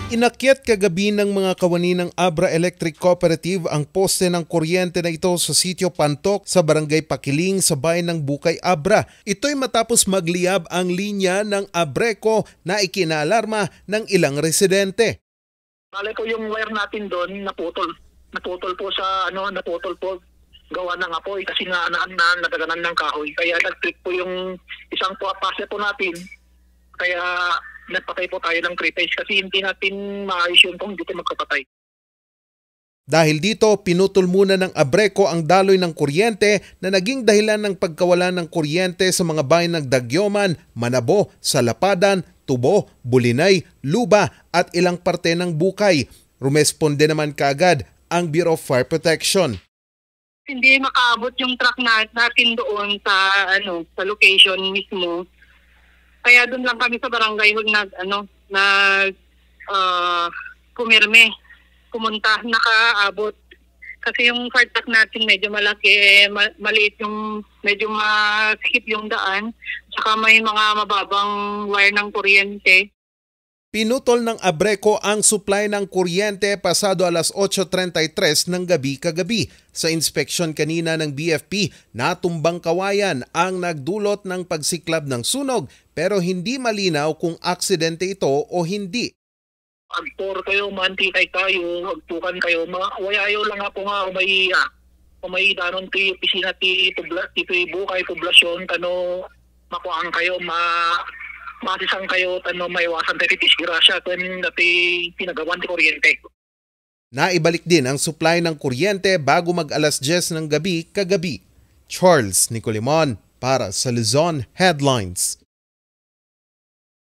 Inakyat kagabi ng mga kawani ng Abra Electric Cooperative ang poste ng kuryente na ito sa sitio Pantok sa barangay Pakiling sa bayan ng Bukay, Abra. Ito'y matapos magliyab ang linya ng Abreco na ikinaalarma ng ilang residente. Bale po yung wire natin doon naputol. Naputol po gawa ng apoy kasi nadaganan ng kahoy. Kaya nag-trip po yung isang pase po natin. Kaya nagpatay po tayo ng 3 phase kasi hindi natin maayos yun kung dito magkapatay. Dahil dito, pinutol muna ng Abreco ang daloy ng kuryente na naging dahilan ng pagkawala ng kuryente sa mga bayan ng Dagyoman, Manabo, Salapadan, Tubo, Bulinay, Luba at ilang parte ng Bukay. Rumesponde naman kaagad ang Bureau of Fire Protection. Hindi makaabot yung truck natin doon sa location mismo. Kaya doon lang kami sa barangay pumirme, pumunta, nakaabot. Kasi yung fire truck natin medyo malaki, maliit yung, medyo masikip yung daan. Saka may mga mababang wire ng kuryente. Pinutol ng Abreco ang supply ng kuryente pasado alas 8:33 ng gabi kagabi. Sa inspeksyon kanina ng BFP, natumbang kawayan ang nagdulot ng pagsiklab ng sunog pero hindi malinaw kung aksidente ito o hindi. Agpor kayo, mantikay kayo, agtukan kayo, wayayo lang nga po nga umay danon ti opisina ti Bukay poblasyon makuang kayo masisang kayo maiwasan tayo disgrasya kung dati pinagawan ti kuryente. Naibalik din ang supply ng kuryente bago mag-alas 10 ng gabi kagabi. Charles Nicolimon para sa Luzon Headlines.